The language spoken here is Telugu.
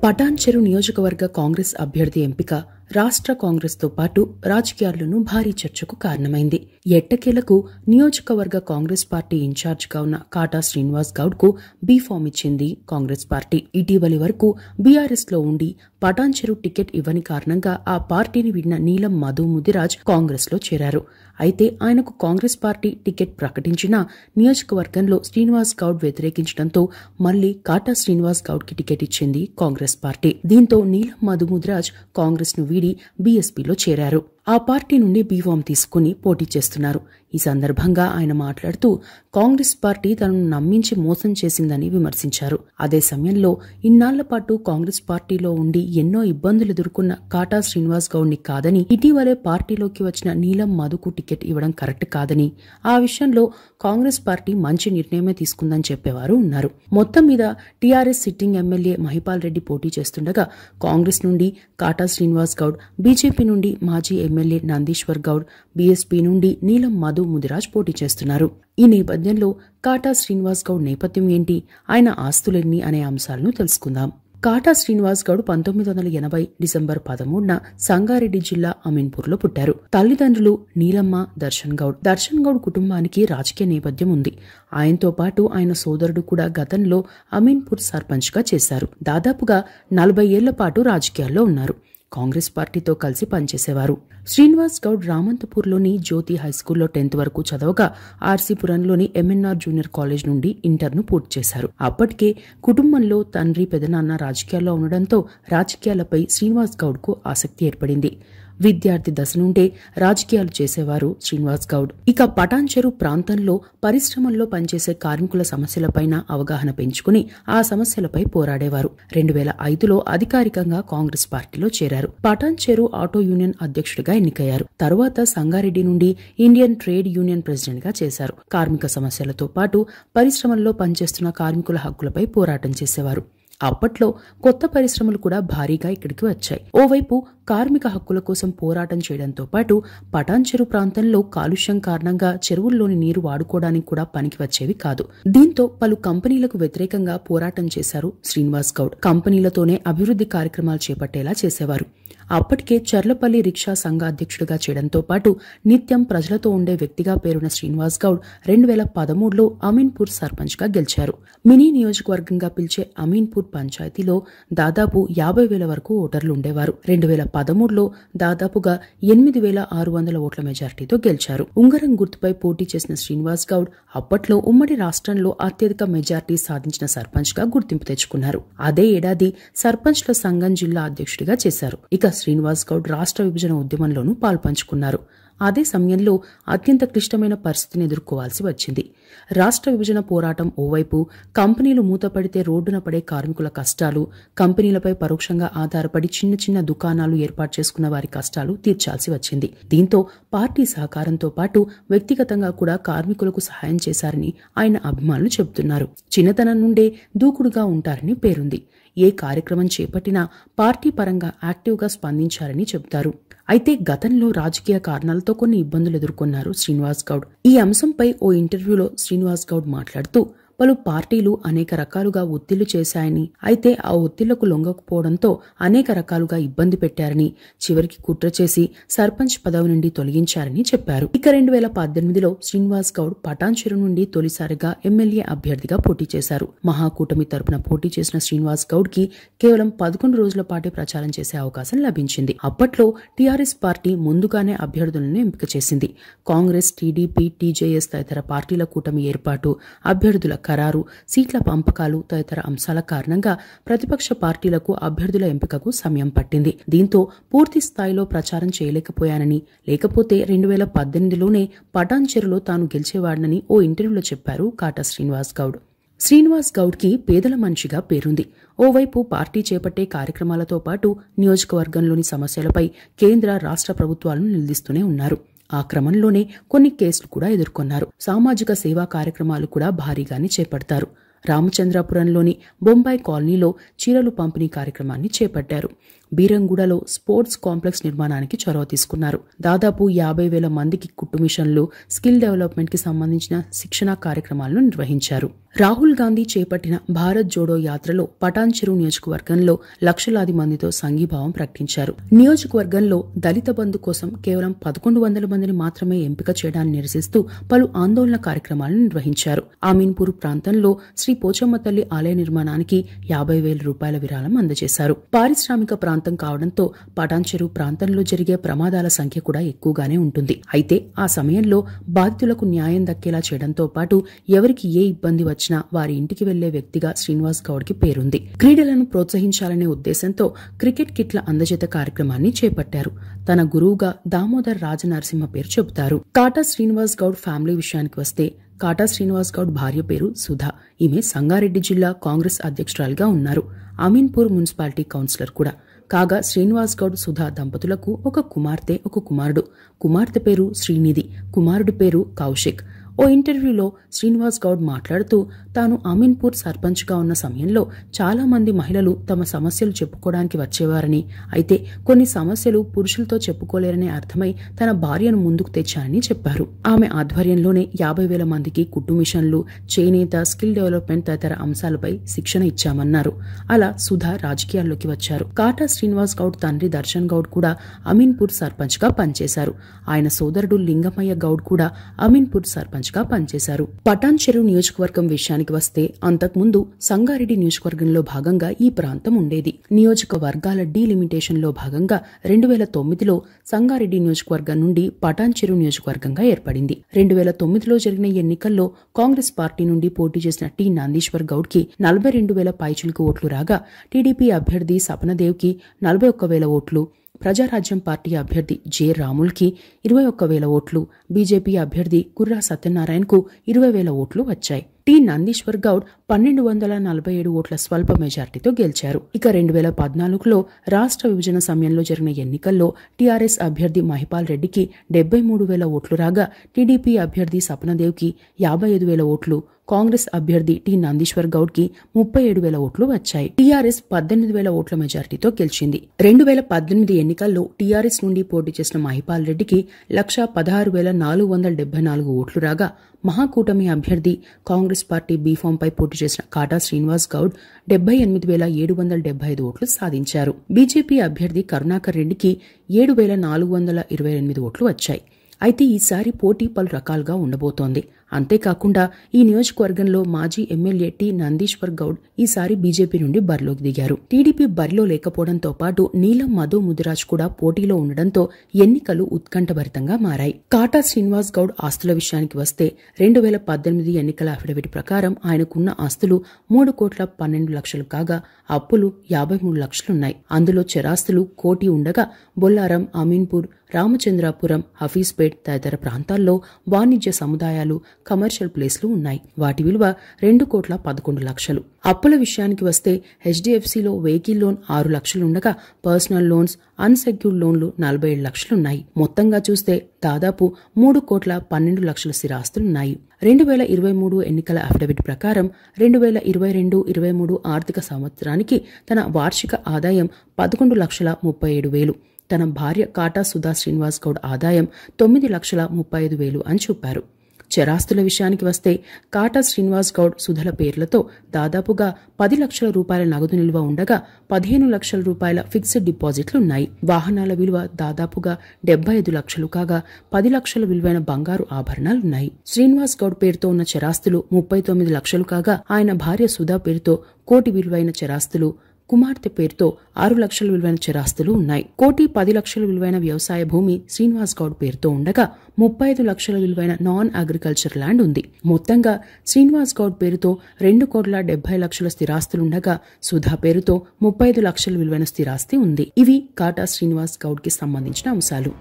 పటాన్చెరు నియోజకవర్గ కాంగ్రెస్ అభ్యర్థి ఎంపిక రాష్ట్ర కాంగ్రెస్ తో పాటు రాజకీయాల్లోనూ భారీ చర్చకు కారణమైంది. ఎట్టకేలకు నియోజకవర్గ కాంగ్రెస్ పార్టీ ఇన్ఛార్జ్ గా ఉన్న కాటా శ్రీనివాస్ గౌడ్ కు బీఫామ్ ఇచ్చింది కాంగ్రెస్ పార్టీ. ఇటీవలి వరకు బీఆర్ఎస్ లో ఉండి పటాన్చెరు టికెట్ ఇవ్వని కారణంగా ఆ పార్టీని వీడిన నీలం మధు ముదిరాజ్ కాంగ్రెస్ లో చేరారు. అయితే ఆయనకు కాంగ్రెస్ పార్టీ టికెట్ ప్రకటించినా నియోజకవర్గంలో శ్రీనివాస్ గౌడ్ వ్యతిరేకించడంతో మళ్లీ కాటా శ్రీనివాస్ గౌడ్ కి టికెట్ ఇచ్చింది కాంగ్రెస్ పార్టీ. దీంతో నీలం మధు ముదిరాజ్ కాంగ్రెస్ ను వీడి బీఎస్పీలో చేరారు. ఆ పార్టీ నుండి బీఫామ్ తీసుకుని పోటీ చేస్తున్నారు. ఈ సందర్భంగా ఆయన మాట్లాడుతూ కాంగ్రెస్ పార్టీ తనను నమ్మించి మోసం చేసిందని విమర్శించారు. అదే సమయంలో ఇన్నాళ్ల పాటు కాంగ్రెస్ పార్టీలో ఉండి ఎన్నో ఇబ్బందులు ఎదుర్కొన్న కాటా శ్రీనివాస్ గౌడ్ ని కాదని, ఇటీవలే పార్టీలోకి వచ్చిన నీలం మధుకు టికెట్ ఇవ్వడం కరెక్ట్ కాదని, ఆ విషయంలో కాంగ్రెస్ పార్టీ మంచి నిర్ణయమే తీసుకుందని చెప్పేవారు ఉన్నారు. మొత్తం మీద TRS sitting MLA Mahipal Reddy పోటీ చేస్తుండగా కాంగ్రెస్ నుండి కాటా శ్రీనివాస్ గౌడ్, బీజేపీ నుండి మాజీ ఎమ్మెల్యే నందీశ్వర్ గౌడ్, బీఎస్పీ నుండి నీలం మధు ముదిరాజ్ పోటీ చేస్తున్నారు. ఈ నేపథ్యంలో కాటా శ్రీనివాస్ గౌడ్ నేపథ్యం ఏంటి, ఆయన ఆస్తులెన్ని అనే అంశాలను తెలుసుకుందాం. కాటా శ్రీనివాస్ గౌడ్ 1980 డిసెంబర్ 13న సంగారెడ్డి జిల్లా అమీన్పూర్లో పుట్టారు. తల్లిదండ్రులు నీలమ్మ, దర్శన్ గౌడ్. దర్శన్ గౌడ్ కుటుంబానికి రాజకీయ నేపథ్యం ఉంది. ఆయనతో పాటు ఆయన సోదరుడు కూడా గతంలో అమీన్పూర్ సర్పంచ్ గా చేశారు. దాదాపుగా 40 ఏళ్ల పాటు రాజకీయాల్లో ఉన్నారు. కాంగ్రెస్ పార్టీతో కలిసి పనిచేసేవారు. శ్రీనివాస్ గౌడ్ రామంతపూర్లోని జ్యోతి హైస్కూల్లో 10th వరకు చదవగా ఆర్సీపురంలోని ఎంఎన్ఆర్ జూనియర్ కాలేజ్ నుండి ఇంటర్ను పూర్తి చేశారు. అప్పటికే కుటుంబంలో తండ్రి, పెదనాన్న రాజకీయాల్లో ఉండడంతో రాజకీయాలపై శ్రీనివాస్ గౌడ్ కు ఆసక్తి ఏర్పడింది. విద్యార్థి దశ నుండే రాజకీయాలు చేసేవారు శ్రీనివాస్ గౌడ్. ఇక పటాన్చెరు ప్రాంతంలో పరిశ్రమల్లో పనిచేసే కార్మికుల సమస్యలపైన అవగాహన పెంచుకుని ఆ సమస్యలపై పోరాడేవారు. 2005లో అధికారికంగా కాంగ్రెస్ పార్టీలో చేరారు. పటాన్చెరు ఆటో యూనియన్ అధ్యక్షుడిగా ఎన్నికయ్యారు. తరువాత సంగారెడ్డి నుండి ఇండియన్ ట్రేడ్ యూనియన్ ప్రెసిడెంట్ గా చేశారు. కార్మిక సమస్యలతో పాటు పరిశ్రమల్లో పనిచేస్తున్న కార్మికుల హక్కులపై పోరాటం చేసేవారు. అప్పట్లో కొత్త పరిశ్రమలు కూడా భారీగా ఇక్కడికి వచ్చాయి. ఓవైపు కార్మిక హక్కుల కోసం పోరాటం చేయడంతో పాటు పటాన్చెరు ప్రాంతంలో కాలుష్యం కారణంగా చెరువుల్లోని నీరు వాడుకోవడానికి కూడా పనికి వచ్చేవి కాదు. దీంతో పలు కంపెనీలకు వ్యతిరేకంగా పోరాటం చేశారు శ్రీనివాస్ గౌడ్. కంపెనీలతోనే అభివృద్ధి కార్యక్రమాలు చేపట్టేలా చేసేవారు. అప్పటికే చర్లపల్లి రిక్షా సంఘ అధ్యక్షుడిగా చేయడంతో పాటు నిత్యం ప్రజలతో ఉండే వ్యక్తిగా పేరున్న శ్రీనివాస్ గౌడ్ 2013లో అమీన్పూర్ సర్పంచ్ గా గెలిచారు. మినీ నియోజకవర్గంగా పిలిచే అమీన్పూర్ పంచాయతీలో దాదాపు 50,000 వరకు ఓటర్లు ఉండేవారు. 2013లో దాదాపుగా 8,600 ఓట్ల మెజార్టీతో గెలిచారు. ఉంగరం గుర్తుపై పోటీ చేసిన శ్రీనివాస్ గౌడ్ అప్పట్లో ఉమ్మడి రాష్ట్రంలో అత్యధిక మెజార్టీ సాధించిన సర్పంచ్ గా గుర్తింపు తెచ్చుకున్నారు. అదే ఏడాది సర్పంచ్ల సంఘం జిల్లా అధ్యక్షుడిగా చేశారు. ఇక శ్రీనివాస్ గౌడ్ రాష్ట్ర విభజన ఉద్యమంలోనూ పాల్పంచుకున్నారు. అదే సమయంలో అత్యంత క్లిష్టమైన పరిస్థితిని ఎదుర్కోవాల్సి వచ్చింది. రాష్ట్ర విభజన పోరాటం ఓవైపు, కంపెనీలు మూతపడితే రోడ్డున పడే కార్మికుల కష్టాలు, కంపెనీలపై పరోక్షంగా ఆధారపడి చిన్న చిన్న దుకాణాలు ఏర్పాటు చేసుకున్న వారి కష్టాలు తీర్చాల్సి వచ్చింది. దీంతో పార్టీ సహకారంతో పాటు వ్యక్తిగతంగా కూడా కార్మికులకు సహాయం చేశారని ఆయన అభిమానులు చెబుతున్నారు. చిన్నతనం నుండే దూకుడుగా ఉంటారని పేరుంది. ఏ కార్యక్రమం చేపట్టినా పార్టీ పరంగా యాక్టివ్గా స్పందించారని చెబుతారు. అయితే గతంలో రాజకీయ కారణాలతో కొన్ని ఇబ్బందులు ఎదుర్కొన్నారు శ్రీనివాస్ గౌడ్. ఈ అంశంపై ఓ ఇంటర్వ్యూలో శ్రీనివాస్ గౌడ్ మాట్లాడుతూ పలు పార్టీలు అనేక రకాలుగా ఒత్తిళ్లు చేశాయని, అయితే ఆ ఒత్తిళ్లకు లొంగకపోవడంతో అనేక రకాలుగా ఇబ్బంది పెట్టారని, చివరికి కుట్ర చేసి సర్పంచ్ పదవి నుండి తొలగించారని చెప్పారు. ఇక 2018లో శ్రీనివాస్ గౌడ్ పటాన్చెరు నుండి తొలిసారిగా ఎమ్మెల్యే అభ్యర్థిగా పోటీ చేశారు. మహాకూటమి తరపున పోటీ చేసిన శ్రీనివాస్ గౌడ్ కి కేవలం 11 రోజుల పాటే ప్రచారం చేసే అవకాశం లభించింది. అప్పట్లో టీఆర్ఎస్ పార్టీ ముందుగానే అభ్యర్థులను ఎంపిక చేసింది. కాంగ్రెస్, టీడీపీ, టీజేఎస్ తదితర పార్టీల కూటమి ఏర్పాటు, అభ్యర్థుల ఖరారు, సీట్ల పంపకాలు తదితర అంశాల కారణంగా ప్రతిపక్ష పార్టీలకు అభ్యర్థుల ఎంపికకు సమయం పట్టింది. దీంతో పూర్తి స్థాయిలో ప్రచారం చేయలేకపోయానని, లేకపోతే 2018లోనే పటాన్చెరులో తాను గెలిచేవాడనని ఓ ఇంటర్వ్యూలో చెప్పారు కాటా శ్రీనివాస్ గౌడ్. శ్రీనివాస్ గౌడ్ కి పేదల మనిషిగా పేరుంది. ఓవైపు పార్టీ చేపట్టే కార్యక్రమాలతో పాటు నియోజకవర్గంలోని సమస్యలపై కేంద్ర, రాష్ట్ర ప్రభుత్వాలను నిలదీస్తూనే ఉన్నారు. ఆ క్రమంలోనే కొన్ని కేసులు కూడా ఎదుర్కొన్నారు. సామాజిక సేవా కార్యక్రమాలు కూడా భారీగానే చేపడతారు. రామచంద్రాపురంలోని బొంబాయి కాలనీలో చీరలు పంపిణీ కార్యక్రమాన్ని చేపట్టారు. బీరంగూడలో స్పోర్ట్స్ కాంప్లెక్స్ నిర్మాణానికి చొరవ తీసుకున్నారు. దాదాపు 50,000 మందికి కుట్టు మిషన్లు, స్కిల్ డెవలప్మెంట్ కి సంబంధించిన శిక్షణా కార్యక్రమాలను నిర్వహించారు. రాహుల్ గాంధీ చేపట్టిన భారత్ జోడో యాత్రలో పటాన్ చెరువు నియోజకవర్గంలో లక్షలాది మందితో సంఘీభావం ప్రకటించారు. నియోజకవర్గంలో దళిత బంధు కోసం కేవలం 1100 మందిని మాత్రమే ఎంపిక చేయడాన్ని నిరసిస్తూ పలు ఆందోళన కార్యక్రమాలను నిర్వహించారు. అమీన్పూర్ ప్రాంతంలో శ్రీ పోచమ్మ తల్లి ఆలయ నిర్మాణానికి 50,000 రూపాయల విరాళం అందజేశారు. పారిశ్రామిక ప్రాంతం కావడంతో పటాన్ చెరువు ప్రాంతంలో జరిగే ప్రమాదాల సంఖ్య కూడా ఎక్కువగానే ఉంటుంది. అయితే ఆ సమయంలో బాధితులకు న్యాయం దక్కేలా చేయడంతో పాటు ఎవరికి ఏ ఇబ్బంది వచ్చినా వారి ఇంటికి వెళ్లే వ్యక్తిగా శ్రీనివాస్ గౌడ్ కి పేరుంది. క్రీడలను ప్రోత్సహించాలనే ఉద్దేశంతో క్రికెట్ కిట్ల అందజేత కార్యక్రమాన్ని చేపట్టారు. తన గురువుగా దామోదర్ రాజనరసింహ పేరు చెబుతారు. కాటా శ్రీనివాస్ గౌడ్ ఫ్యామిలీ విషయానికి వస్తే కాటా శ్రీనివాస్ గౌడ్ భార్య పేరు సుధా. ఈమె సంగారెడ్డి జిల్లా కాంగ్రెస్ అధ్యక్షురాలిగా ఉన్నారు. అమీన్పూర్ మున్సిపాలిటీ కౌన్సిలర్ కూడా. కాగా శ్రీనివాస్ గౌడ్ సుధా దంపతులకు ఒక కుమార్తె, ఒక కుమారుడు. కుమార్తె పేరు శ్రీనిధి, కుమారుడి పేరు కౌశిక్. ఓ ఇంటర్వ్యూలో శ్రీనివాస్ గౌడ్ మాట్లాడుతూ తాను అమీన్పూర్ సర్పంచ్ గా ఉన్న సమయంలో చాలా మంది మహిళలు తమ సమస్యలు చెప్పుకోవడానికి వచ్చేవారని, అయితే కొన్ని సమస్యలు పురుషులతో చెప్పుకోలేరని అర్థమై తన భార్యను ముందుకు తెచ్చానని చెప్పారు. ఆమె ఆధ్వర్యంలోనే 50,000 మందికి కుట్టు మిషన్లు, చేనేత, స్కిల్ డెవలప్మెంట్ తదితర అంశాలపై శిక్షణ ఇచ్చామన్నారు. అలా సుధా రాజకీయాల్లోకి వచ్చారు. కాటా శ్రీనివాస్ గౌడ్ తండ్రి దర్శన్ గౌడ్ కూడా అమీన్పూర్ సర్పంచ్ గా పనిచేశారు. ఆయన సోదరుడు లింగమయ్య గౌడ్ కూడా అమీన్పూర్ సర్పంచ్ గా పనిచేశారు. పటాన్ చెరువు నియోజకవర్గం విషయానికి వస్తే అంతకుముందు సంగారెడ్డి నియోజకవర్గంలో భాగంగా ఈ ప్రాంతం ఉండేది. నియోజకవర్గాల డీలిమిటేషన్ లో భాగంగా 2009లో సంగారెడ్డి నియోజకవర్గం నుండి పటాన్ చెరువు నియోజకవర్గంగా ఏర్పడింది. 2009లో జరిగిన ఎన్నికల్లో కాంగ్రెస్ పార్టీ నుండి పోటీ చేసిన టి నందీశ్వర్ గౌడ్ కి 42,000 పైచిలుకు ఓట్లు రాగా, టీడీపీ అభ్యర్థి సపనదేవ్ కి 41,000 ఓట్లు, ప్రజారాజ్యం పార్టీ అభ్యర్థి జె రాముల్ కి 21,000 ఓట్లు, బీజేపీ అభ్యర్థి కుర్రా సత్యనారాయణకు 20,000 ఓట్లు వచ్చాయి. టి నందీశ్వర్ గౌడ్ 1,247 ఓట్ల స్వల్ప మెజార్టీతో గెలిచారు. ఇక 2014లో రాష్ట్ర విభజన సమయంలో జరిగిన ఎన్నికల్లో టీఆర్ఎస్ అభ్యర్థి మహిపాల్ రెడ్డికి 73,000 ఓట్లు రాగా, టీడీపీ అభ్యర్థి సపనదేవ్ కి 55,000 ఓట్లు, కాంగ్రెస్ అభ్యర్థి టి నందీశ్వర్ గౌడ్ కి 37,000 ఓట్లు వచ్చాయి. టీఆర్ఎస్ 18,000 ఓట్ల మెజార్టీతో గెలిచింది. 2018 ఎన్నికల్లో టీఆర్ఎస్ నుండి పోటీ చేసిన మహిపాల్ రెడ్డికి 1,16,474 ఓట్లు రాగా, మహాకూటమి అభ్యర్థి కాంగ్రెస్ పార్టీ బీఫామ్ పై పోటీ చేసిన కాటా శ్రీనివాస్ గౌడ్ 78,775 ఓట్లు సాధించారు. బీజేపీ అభ్యర్థి కరుణాకర్ రెడ్డికి 7,428 ఓట్లు వచ్చాయి. అయితే ఈసారి పోటీ పలు రకాలుగా ఉండబోతోంది. అంతేకాకుండా ఈ నియోజకవర్గంలో మాజీ ఎమ్మెల్యే టి నందీశ్వర్ గౌడ్ ఈసారి బీజేపీ నుండి బరిలోకి దిగారు. టీడీపీ బరిలో లేకపోవడంతో పాటు నీలం మధు ముదిరాజ్ కూడా పోటీలో ఉండడంతో ఎన్నికలు ఉత్కంఠభరితంగా మారాయి. కాటా శ్రీనివాస్ గౌడ్ ఆస్తుల విషయానికి వస్తే 2018 ఎన్నికల అఫిడవిట్ ప్రకారం ఆయనకున్న ఆస్తులు 3,12 లక్షలు కాగా, అప్పులు 53 లక్షలున్నాయి. అందులో చరాస్తులు 1 కోటి ఉండగా, బొల్లారం, అమీన్పూర్, రామచంద్రాపురం, హఫీజ్పేట్ తదితర ప్రాంతాల్లో వాణిజ్య సముదాయాలు, కమర్షియల్ ప్లేస్లు ఉన్నాయి. వాటి విలువ 2,11 లక్షలు. అప్పుల విషయానికి వస్తే హెచ్డిఎఫ్సిలో వెహికల్ లోన్ 6 లక్షలుండగా, పర్సనల్ లోన్స్, అన్సెక్యూర్డ్ లోన్లు 47 లక్షలున్నాయి. మొత్తంగా చూస్తే దాదాపు 3,12 లక్షల స్థిరాస్తులున్నాయి. 2023 ఎన్నికల అఫిడవిట్ ప్రకారం 2022-23 ఆర్థిక సంవత్సరానికి తన వార్షిక ఆదాయం 11,37,000, తన భార్య కాటా సుధా శ్రీనివాస్ గౌడ్ ఆదాయం 9,35,000 అని చూపారు. చరాస్తుల విషయానికి వస్తే కాటా శ్రీనివాస్ గౌడ్ సుధల పేర్లతో దాదాపుగా 10 లక్షల రూపాయల నగదు నిల్వ ఉండగా, 15 లక్షల రూపాయల ఫిక్స్డ్ డిపాజిట్లున్నాయి. వాహనాల విలువ దాదాపుగా 75 లక్షలు కాగా, 10 లక్షల విలువైన బంగారు ఆభరణాలున్నాయి. శ్రీనివాస్ గౌడ్ పేరుతో ఉన్న చరాస్తులు 39 లక్షలు కాగా, ఆయన భార్య సుధా పేరుతో 1 కోటి విలువైన చరాస్తులు, కుమార్తె పేరుతో 6 లక్షల విలువైన చరాస్తులు ఉన్నాయి. 1,10 లక్షల విలువైన వ్యవసాయ భూమి శ్రీనివాస్ గౌడ్ పేరుతో ఉండగా, 35 లక్షల విలువైన నాన్ అగ్రికల్చర్ ల్యాండ్ ఉంది. మొత్తంగా శ్రీనివాస్ గౌడ్ పేరుతో 2,70 లక్షల స్థిరాస్తులుండగా, సుధా పేరుతో 35 లక్షల విలువైన స్థిరాస్తి ఉంది. ఇవి కాటా శ్రీనివాస్ గౌడ్ కి సంబంధించిన అంశాలు.